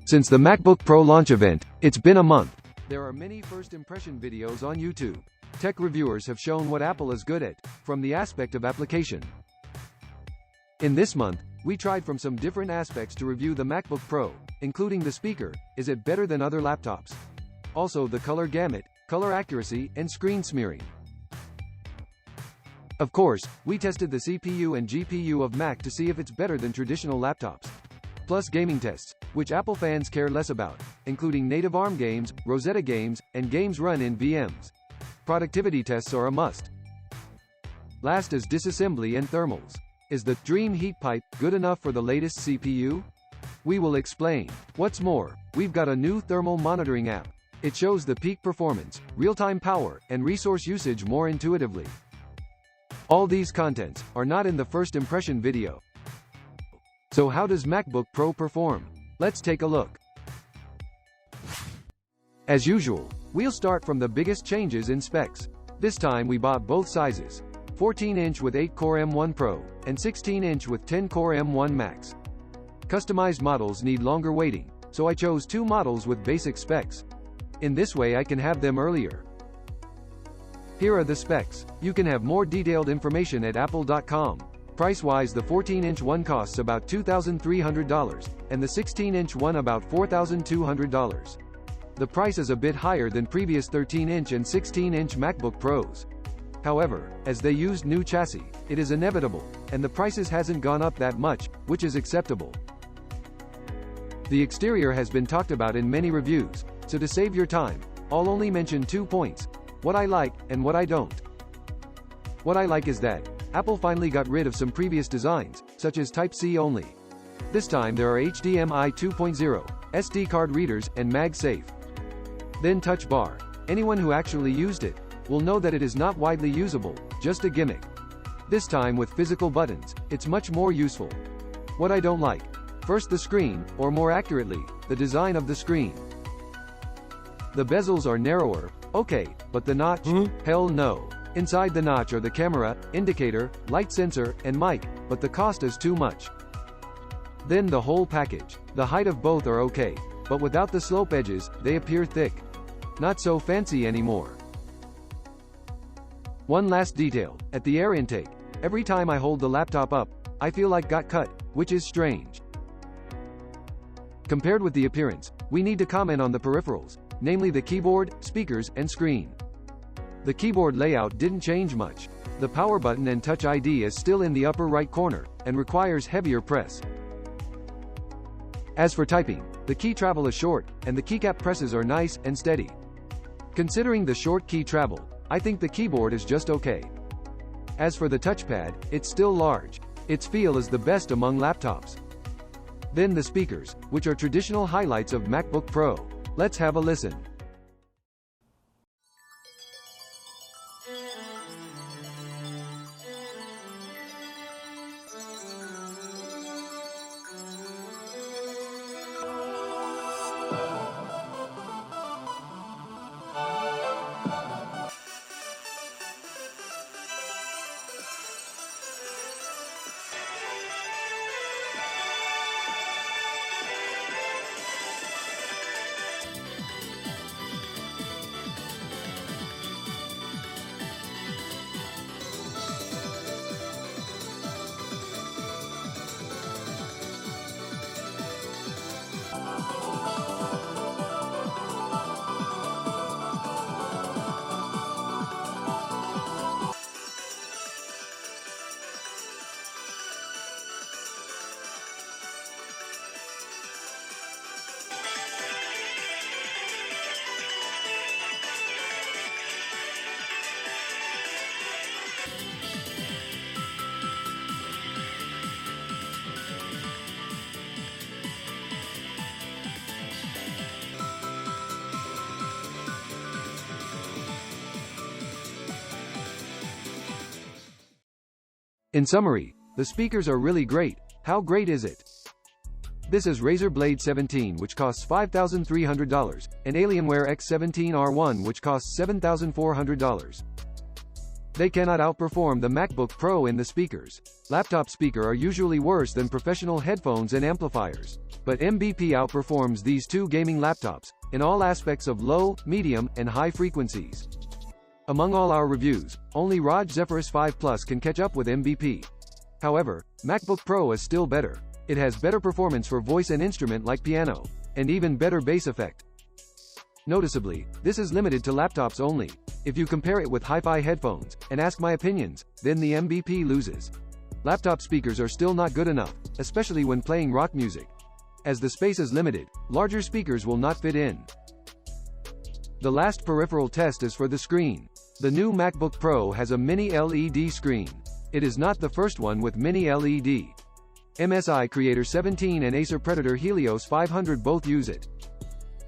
Since the MacBook Pro launch event, it's been a month. There are many first impression videos on YouTube. Tech reviewers have shown what Apple is good at, from the aspect of application. In this month, we tried from some different aspects to review the MacBook Pro, including the speaker, is it better than other laptops? Also the color gamut, color accuracy, and screen smearing. Of course, we tested the CPU and GPU of Mac to see if it's better than traditional laptops. Plus gaming tests, which Apple fans care less about, including native ARM games, Rosetta games, and games run in VMs. Productivity tests are a must. Last is disassembly and thermals. Is the Dream Heat Pipe good enough for the latest CPU? We will explain. What's more, we've got a new thermal monitoring app. It shows the peak performance, real-time power, and resource usage more intuitively. All these contents are not in the first impression video. So how does MacBook Pro perform? Let's take a look. As usual, we'll start from the biggest changes in specs. This time we bought both sizes. 14-inch with 8-core M1 Pro, and 16-inch with 10-core M1 Max. Customized models need longer waiting, so I chose two models with basic specs. In this way I can have them earlier. Here are the specs. You can have more detailed information at apple.com. Price-wise, the 14-inch one costs about $2,300, and the 16-inch one about $4,200. The price is a bit higher than previous 13-inch and 16-inch MacBook Pros. However, as they used new chassis, it is inevitable, and the prices hasn't gone up that much, which is acceptable. The exterior has been talked about in many reviews, so to save your time, I'll only mention 2 points: what I like, and what I don't. What I like is that Apple finally got rid of some previous designs, such as Type-C only. This time there are HDMI 2.0, SD card readers, and MagSafe. Then Touch Bar. Anyone who actually used it will know that it is not widely usable, just a gimmick. This time with physical buttons, it's much more useful. What I don't like. First, the screen, or more accurately, the design of the screen. The bezels are narrower, okay, but the notch? Hell no. Inside the notch are the camera, indicator, light sensor, and mic, but the cost is too much. Then the whole package. The height of both are okay, but without the slope edges, they appear thick. Not so fancy anymore. One last detail, at the air intake, every time I hold the laptop up, I feel like got cut, which is strange. Compared with the appearance, we need to comment on the peripherals, namely the keyboard, speakers, and screen. The keyboard layout didn't change much. The power button and Touch ID is still in the upper right corner, and requires heavier press. As for typing, the key travel is short, and the keycap presses are nice and steady. Considering the short key travel, I think the keyboard is just okay. As for the touchpad, it's still large. Its feel is the best among laptops. Then the speakers, which are traditional highlights of MacBook Pro. Let's have a listen. In summary, the speakers are really great. How great is it? This is Razer Blade 17, which costs $5,300, and Alienware X17R1, which costs $7,400. They cannot outperform the MacBook Pro in the speakers. Laptop speakers are usually worse than professional headphones and amplifiers. But MVP outperforms these two gaming laptops, in all aspects of low, medium, and high frequencies. Among all our reviews, only ROG Zephyrus 5 Plus can catch up with MVP. However, MacBook Pro is still better. It has better performance for voice and instrument like piano, and even better bass effect. Noticeably, this is limited to laptops only. If you compare it with hi-fi headphones, and ask my opinions, then the MVP loses. Laptop speakers are still not good enough, especially when playing rock music. As the space is limited, larger speakers will not fit in. The last peripheral test is for the screen. The new MacBook Pro has a mini LED screen. It is not the first one with mini LED. MSI Creator 17 and Acer Predator Helios 500 both use it.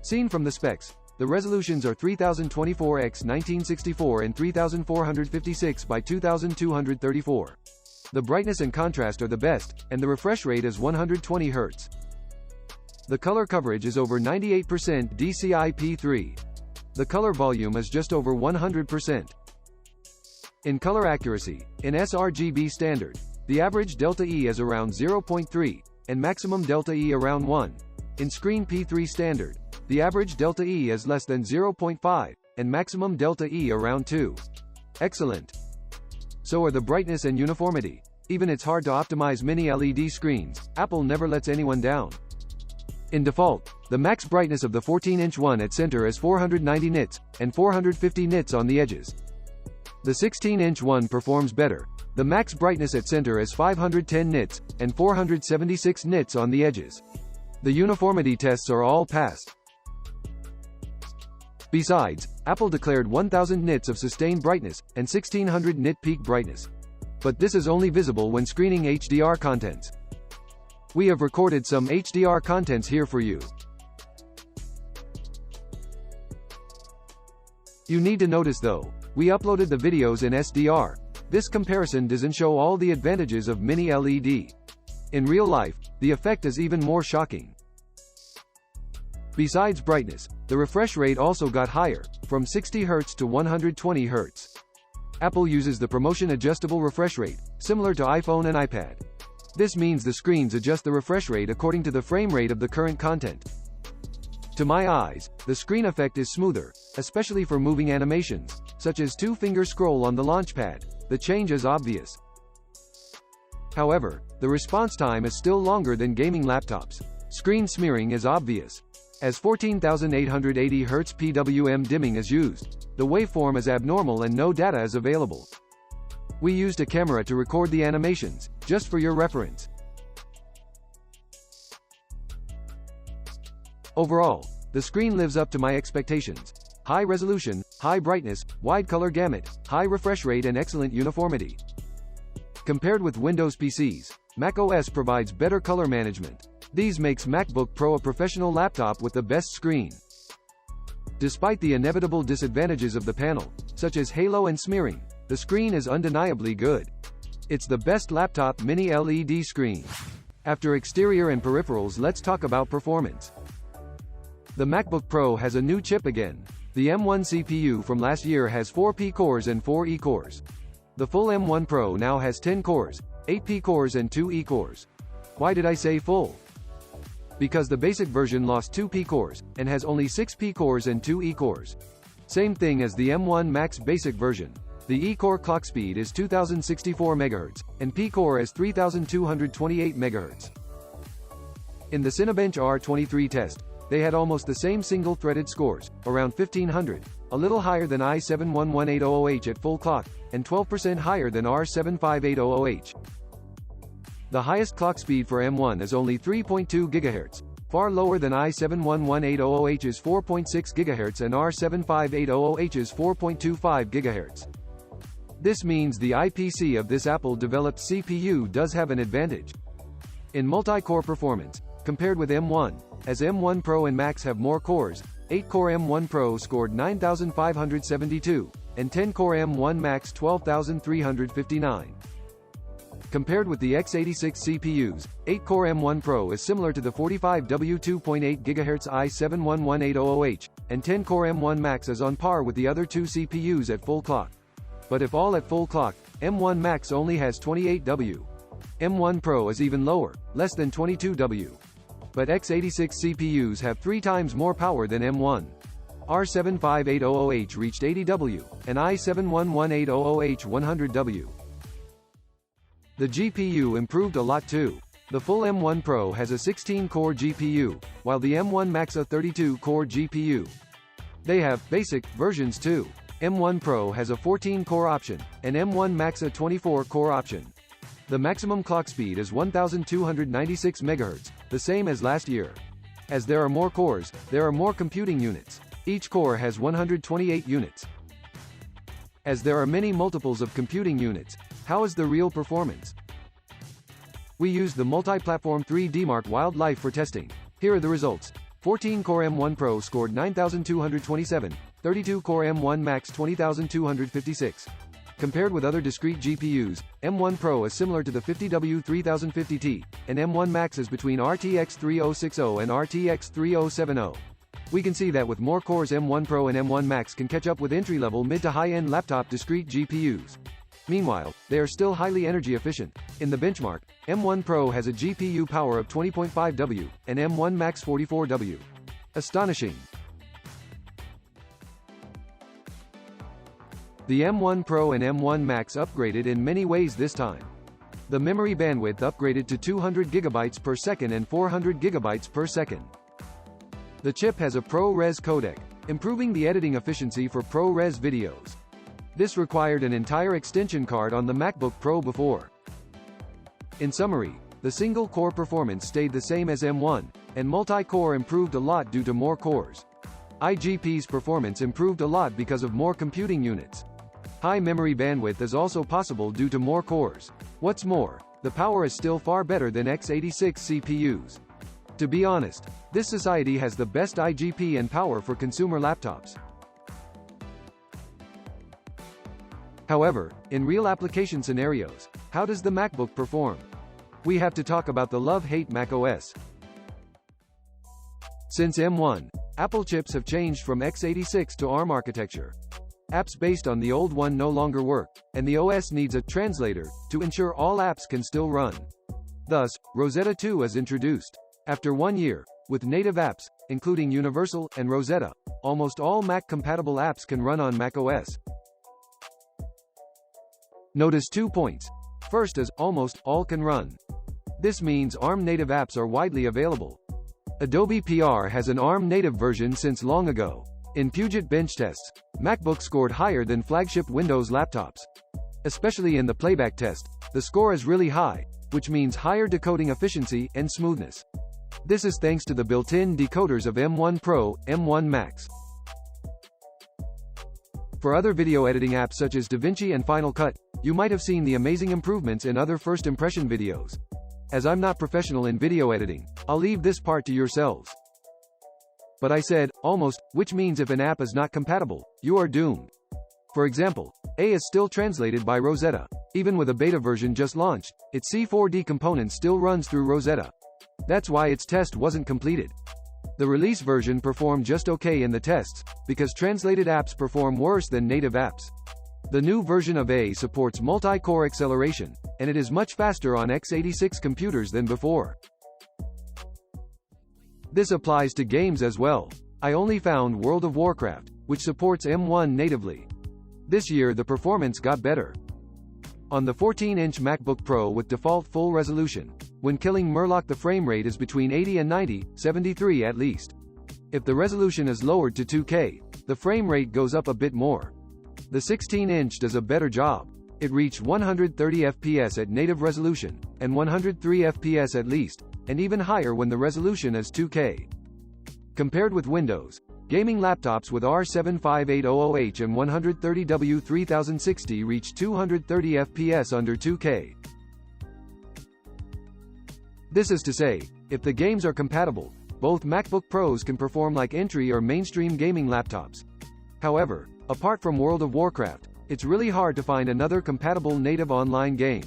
Seen from the specs, the resolutions are 3024x1964 and 3456 by 2234. The brightness and contrast are the best, and the refresh rate is 120 Hz. The color coverage is over 98% DCI-P3. The color volume is just over 100%. In color accuracy, in sRGB standard, the average delta E is around 0.3, and maximum delta E around 1. In screen P3 standard, the average delta E is less than 0.5, and maximum delta E around 2. Excellent. So are the brightness and uniformity. Even it's hard to optimize mini LED screens, Apple never lets anyone down. In default, the max brightness of the 14-inch one at center is 490 nits, and 450 nits on the edges. The 16-inch one performs better. The max brightness at center is 510 nits, and 476 nits on the edges. The uniformity tests are all passed. Besides, Apple declared 1000 nits of sustained brightness, and 1600 nit peak brightness. But this is only visible when screening HDR contents. We have recorded some HDR contents here for you. You need to notice though, we uploaded the videos in SDR. This comparison doesn't show all the advantages of mini LED. In real life, the effect is even more shocking. Besides brightness, the refresh rate also got higher, from 60 Hz to 120 Hz. Apple uses the promotion adjustable refresh rate, similar to iPhone and iPad. This means the screens adjust the refresh rate according to the frame rate of the current content. To my eyes, the screen effect is smoother, especially for moving animations, such as two-finger scroll on the launchpad. The change is obvious. However, the response time is still longer than gaming laptops. Screen smearing is obvious. As 14,880 Hz PWM dimming is used, the waveform is abnormal and no data is available. We used a camera to record the animations, just for your reference. Overall, the screen lives up to my expectations. High resolution, high brightness, wide color gamut, high refresh rate and excellent uniformity. Compared with Windows PCs, macOS provides better color management. These makes MacBook Pro a professional laptop with the best screen. Despite the inevitable disadvantages of the panel, such as halo and smearing, the screen is undeniably good. It's the best laptop mini LED screen. After exterior and peripherals, let's talk about performance. The MacBook Pro has a new chip again. The M1 CPU from last year has 4 P cores and 4 E cores. The full M1 Pro now has 10 cores, 8 P cores and 2 E cores. Why did I say full? Because the basic version lost 2 P cores, and has only 6 P cores and 2 E cores. Same thing as the M1 Max basic version. The E-core clock speed is 2064 MHz, and P-core is 3228 MHz. In the Cinebench R23 test, they had almost the same single-threaded scores, around 1500, a little higher than i7-11800H at full clock, and 12% higher than R75800H. The highest clock speed for M1 is only 3.2 GHz, far lower than i7-11800H's 4.6 GHz and R75800H's 4.25 GHz. This means the IPC of this Apple-developed CPU does have an advantage. In multi-core performance, compared with M1, as M1 Pro and Max have more cores, 8-core M1 Pro scored 9,572, and 10-core M1 Max 12,359. Compared with the x86 CPUs, 8-core M1 Pro is similar to the 45W2.8 GHz i7-11800H, and 10-core M1 Max is on par with the other two CPUs at full clock. But if all at full clock, M1 Max only has 28W. M1 Pro is even lower, less than 22W. But x86 CPUs have 3 times more power than M1. R75800H reached 80W, and i7-11800H 100W. The GPU improved a lot too. The full M1 Pro has a 16-core GPU, while the M1 Max a 32-core GPU. They have basic versions too. M1 Pro has a 14-core option, and M1 Max a 24-core option. The maximum clock speed is 1296 MHz, the same as last year. As there are more cores, there are more computing units. Each core has 128 units. As there are many multiples of computing units, how is the real performance? We used the multi-platform 3D Mark Wildlife for testing. Here are the results. 14-core M1 Pro scored 9227, 32-core M1 Max 20256. Compared with other discrete GPUs, M1 Pro is similar to the 50W 3050T, and M1 Max is between RTX 3060 and RTX 3070. We can see that with more cores, M1 Pro and M1 Max can catch up with entry-level mid to high-end laptop discrete GPUs. Meanwhile, they are still highly energy efficient. In the benchmark, M1 Pro has a GPU power of 20.5W, and M1 Max 44W. Astonishing! The M1 Pro and M1 Max upgraded in many ways this time. The memory bandwidth upgraded to 200 GB per second and 400 GB per second. The chip has a ProRes codec, improving the editing efficiency for ProRes videos. This required an entire extension card on the MacBook Pro before. In summary, the single-core performance stayed the same as M1, and multi-core improved a lot due to more cores. IGP's performance improved a lot because of more computing units. High memory bandwidth is also possible due to more cores. What's more, the power is still far better than x86 CPUs. To be honest, this society has the best IGP and power for consumer laptops. However, in real application scenarios, how does the MacBook perform? We have to talk about the love-hate macOS. Since M1, Apple chips have changed from x86 to ARM architecture. Apps based on the old one no longer work, and the OS needs a translator to ensure all apps can still run. Thus, Rosetta 2 is introduced. After 1 year, with native apps, including Universal and Rosetta, almost all Mac-compatible apps can run on macOS. Notice 2 points. First is, almost all can run. This means ARM native apps are widely available. Adobe PR has an ARM native version since long ago. In Puget bench tests, MacBook scored higher than flagship Windows laptops. Especially in the playback test, the score is really high, which means higher decoding efficiency and smoothness. This is thanks to the built-in decoders of M1 Pro, M1 Max. For other video editing apps such as DaVinci and Final Cut, you might have seen the amazing improvements in other first impression videos. As I'm not professional in video editing, I'll leave this part to yourselves. But I said, almost, which means if an app is not compatible, you are doomed. For example, A is still translated by Rosetta. Even with a beta version just launched, its C4D component still runs through Rosetta. That's why its test wasn't completed. The release version performed just okay in the tests, because translated apps perform worse than native apps. The new version of A supports multi-core acceleration, and it is much faster on x86 computers than before. This applies to games as well. I only found World of Warcraft, which supports M1 natively. This year the performance got better. On the 14-inch MacBook Pro with default full resolution, when killing Murloc the frame rate is between 80 and 90, 73 at least. If the resolution is lowered to 2K, the frame rate goes up a bit more. The 16-inch does a better job. It reached 130 FPS at native resolution, and 103 FPS at least, and even higher when the resolution is 2K. Compared with Windows, gaming laptops with R75800H and 130W 3060 reach 230 FPS under 2K. This is to say, if the games are compatible, both MacBook Pros can perform like entry or mainstream gaming laptops. However, apart from World of Warcraft, it's really hard to find another compatible native online game.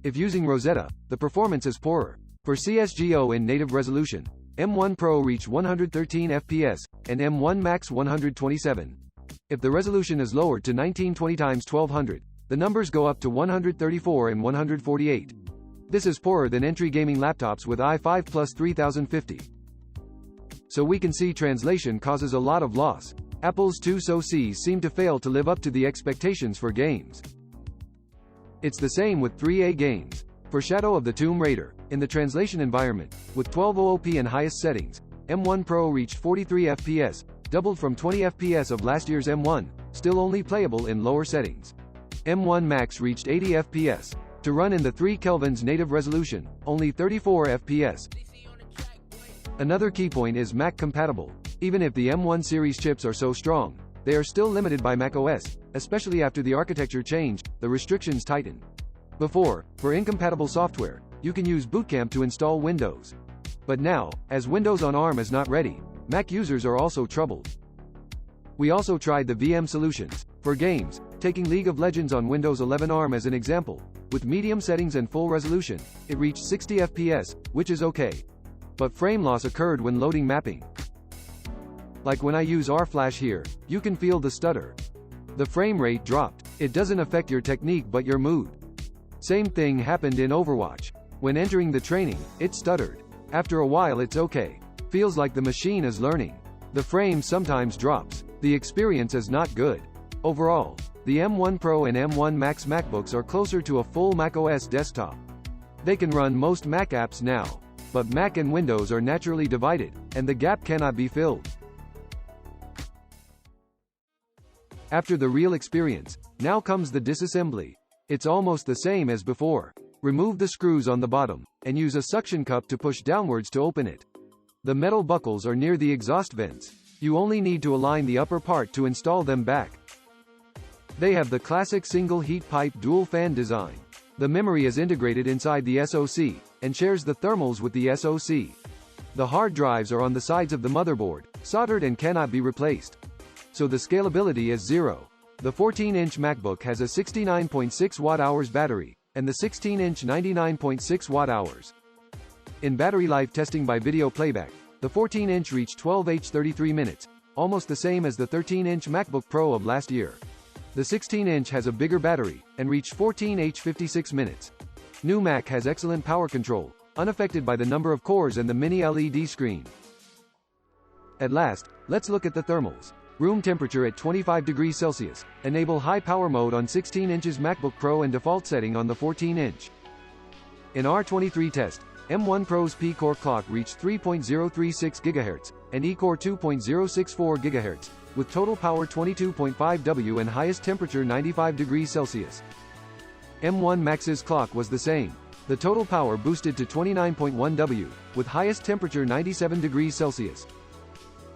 If using Rosetta, the performance is poorer. For CSGO in native resolution, M1 Pro reached 113 FPS, and M1 Max 127. If the resolution is lowered to 1920 x 1200, the numbers go up to 134 and 148. This is poorer than entry gaming laptops with i5 plus 3050. So we can see translation causes a lot of loss. Apple's two SoCs seem to fail to live up to the expectations for games. It's the same with 3A games. For Shadow of the Tomb Raider, in the translation environment, with 1200p and highest settings, M1 Pro reached 43 FPS, doubled from 20 FPS of last year's M1, still only playable in lower settings. M1 Max reached 80 FPS. To run in the 3 Kelvin's native resolution, only 34 FPS. Another key point is Mac compatible. Even if the M1 series chips are so strong, they are still limited by macOS, especially after the architecture change, the restrictions tighten. Before, for incompatible software, you can use Boot Camp to install Windows. But now, as Windows on ARM is not ready, Mac users are also troubled. We also tried the VM solutions. For games, taking League of Legends on Windows 11 ARM as an example, with medium settings and full resolution, it reached 60 FPS, which is okay. But frame loss occurred when loading mapping. Like when I use RFlash here, you can feel the stutter. The frame rate dropped. It doesn't affect your technique but your mood. Same thing happened in Overwatch. When entering the training, it stuttered. After a while it's okay. Feels like the machine is learning. The frame sometimes drops. The experience is not good. Overall, the M1 Pro and M1 Max MacBooks are closer to a full macOS desktop. They can run most Mac apps now, but Mac and Windows are naturally divided, and the gap cannot be filled. After the real experience, now comes the disassembly. It's almost the same as before. Remove the screws on the bottom, and use a suction cup to push downwards to open it. The metal buckles are near the exhaust vents. You only need to align the upper part to install them back. They have the classic single heat pipe dual fan design. The memory is integrated inside the SoC, and shares the thermals with the SoC. The hard drives are on the sides of the motherboard, soldered and cannot be replaced. So the scalability is zero. The 14-inch MacBook has a 69.6 watt-hours battery, and the 16-inch 99.6 watt-hours. In battery life testing by video playback, the 14-inch reached 12H33 minutes, almost the same as the 13-inch MacBook Pro of last year. The 16-inch has a bigger battery, and reached 14H56 minutes. New Mac has excellent power control, unaffected by the number of cores and the mini LED screen. At last, let's look at the thermals. Room temperature at 25 degrees Celsius. Enable high power mode on 16 inches MacBook Pro and default setting on the 14-inch. In R23 test, M1 Pro's P-Core clock reached 3.036 GHz, and E-Core 2.064 GHz, with total power 22.5 W and highest temperature 95 degrees Celsius. M1 Max's clock was the same. The total power boosted to 29.1 W, with highest temperature 97 degrees Celsius.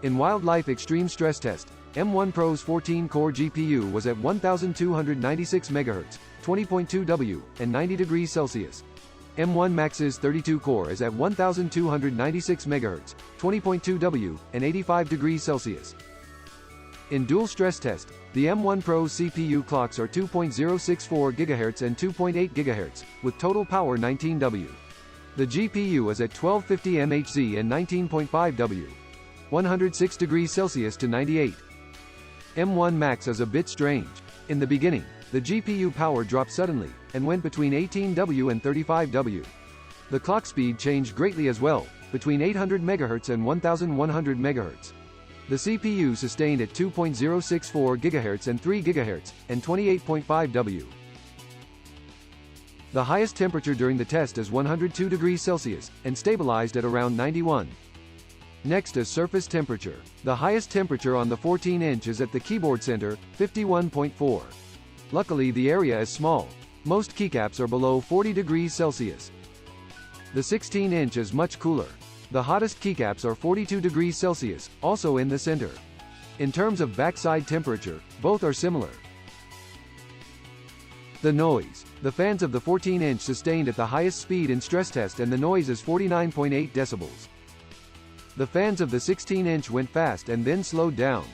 In Wildlife Extreme Stress Test, M1 Pro's 14-core GPU was at 1296 MHz, 20.2 W, and 90 degrees Celsius. M1 Max's 32-core is at 1296 MHz, 20.2 W, and 85 degrees Celsius. In dual stress test, the M1 Pro's CPU clocks are 2.064 GHz and 2.8 GHz, with total power 19 W. The GPU is at 1250 MHz and 19.5 W. 106 degrees Celsius to 98. M1 Max is a bit strange. In the beginning, the GPU power dropped suddenly, and went between 18 W and 35 W. The clock speed changed greatly as well, between 800 MHz and 1100 MHz. The CPU sustained at 2.064 GHz and 3 GHz, and 28.5 W. The highest temperature during the test is 102 degrees Celsius, and stabilized at around 91. Next is surface temperature. The highest temperature on the 14-inch is at the keyboard center, 51.4. Luckily the area is small. Most keycaps are below 40 degrees Celsius. The 16-inch is much cooler. The hottest keycaps are 42 degrees Celsius, also in the center. In terms of backside temperature, both are similar. The noise. The fans of the 14-inch sustained at the highest speed in stress test and the noise is 49.8 decibels. The fans of the 16-inch went fast and then slowed down.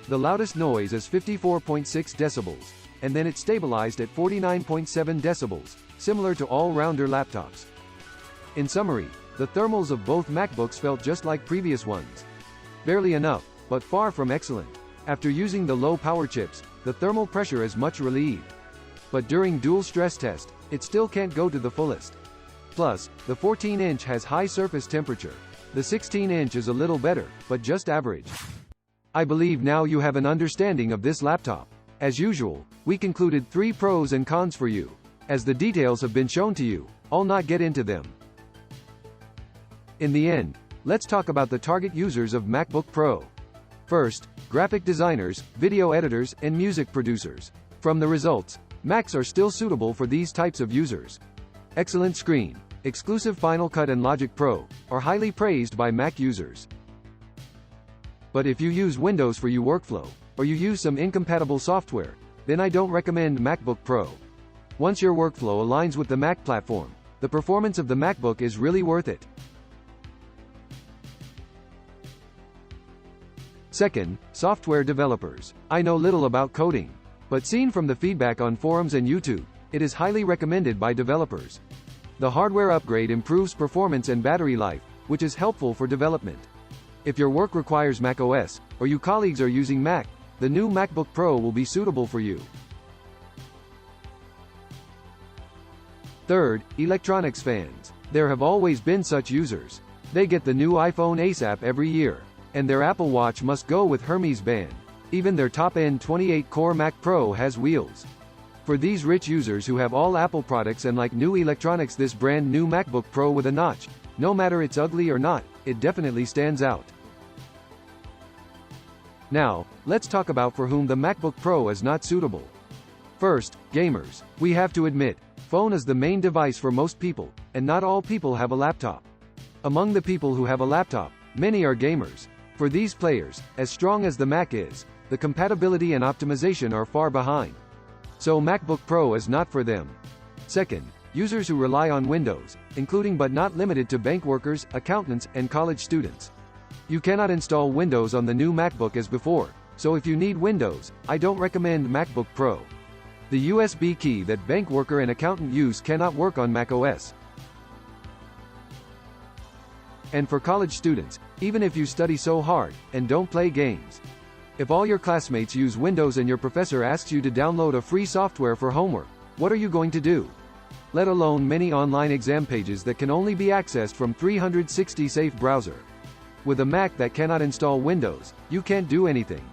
The loudest noise is 54.6 decibels, and then it stabilized at 49.7 decibels, similar to all-rounder laptops. In summary, the thermals of both MacBooks felt just like previous ones. Barely enough, but far from excellent. After using the low power chips, the thermal pressure is much relieved. But during dual stress test, it still can't go to the fullest. Plus, the 14-inch has high surface temperature. The 16-inch is a little better, but just average. I believe now you have an understanding of this laptop. As usual, we concluded 3 pros and cons for you. As the details have been shown to you, I'll not get into them. In the end, let's talk about the target users of MacBook Pro. First, graphic designers, video editors, and music producers. From the results, Macs are still suitable for these types of users. Excellent screen, exclusive Final Cut and Logic Pro, are highly praised by Mac users. But if you use Windows for your workflow, or you use some incompatible software, then I don't recommend MacBook Pro. Once your workflow aligns with the Mac platform, the performance of the MacBook is really worth it. Second, software developers. I know little about coding, but seen from the feedback on forums and YouTube, it is highly recommended by developers. The hardware upgrade improves performance and battery life, which is helpful for development. If your work requires macOS, or your colleagues are using Mac, the new MacBook Pro will be suitable for you. Third, electronics fans. There have always been such users. They get the new iPhone ASAP every year, and their Apple Watch must go with Hermes band. Even their top-end 28-core Mac Pro has wheels. For these rich users who have all Apple products and like new electronics, this brand new MacBook Pro with a notch, no matter it's ugly or not, it definitely stands out. Now, let's talk about for whom the MacBook Pro is not suitable. First, gamers. We have to admit, phone is the main device for most people, and not all people have a laptop. Among the people who have a laptop, many are gamers. For these players, as strong as the Mac is, the compatibility and optimization are far behind. So MacBook Pro is not for them. Second, users who rely on Windows, including but not limited to bank workers, accountants, and college students. You cannot install Windows on the new MacBook as before, so if you need Windows, I don't recommend MacBook Pro. The USB key that bank worker and accountant use cannot work on macOS. And for college students, even if you study so hard, and don't play games. If all your classmates use Windows and your professor asks you to download a free software for homework, what are you going to do? Let alone many online exam pages that can only be accessed from 360 safe browser. With a Mac that cannot install Windows, you can't do anything.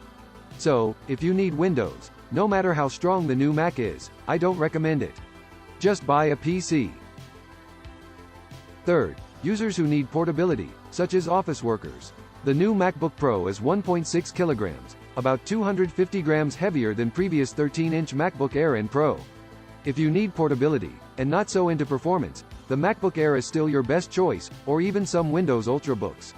So, if you need Windows, no matter how strong the new Mac is, I don't recommend it. Just buy a PC. Third, users who need portability, such as office workers. The new MacBook Pro is 1.6 kilograms, about 250 grams heavier than previous 13-inch MacBook Air and Pro. If you need portability, and not so into performance, the MacBook Air is still your best choice, or even some Windows Ultrabooks.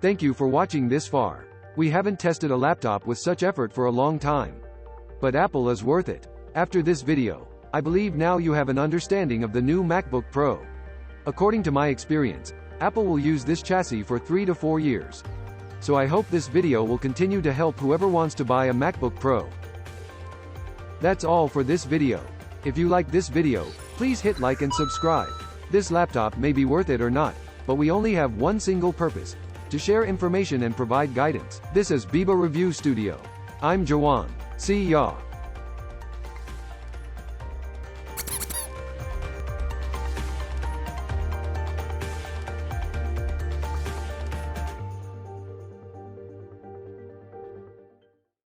Thank you for watching this far. We haven't tested a laptop with such effort for a long time. But Apple is worth it. After this video, I believe now you have an understanding of the new MacBook Pro. According to my experience, Apple will use this chassis for 3 to 4 years. So I hope this video will continue to help whoever wants to buy a MacBook Pro. That's all for this video. If you like this video, please hit like and subscribe. This laptop may be worth it or not, but we only have one single purpose: to share information and provide guidance. This is BIBA Review Studio. I'm Jawan. See ya.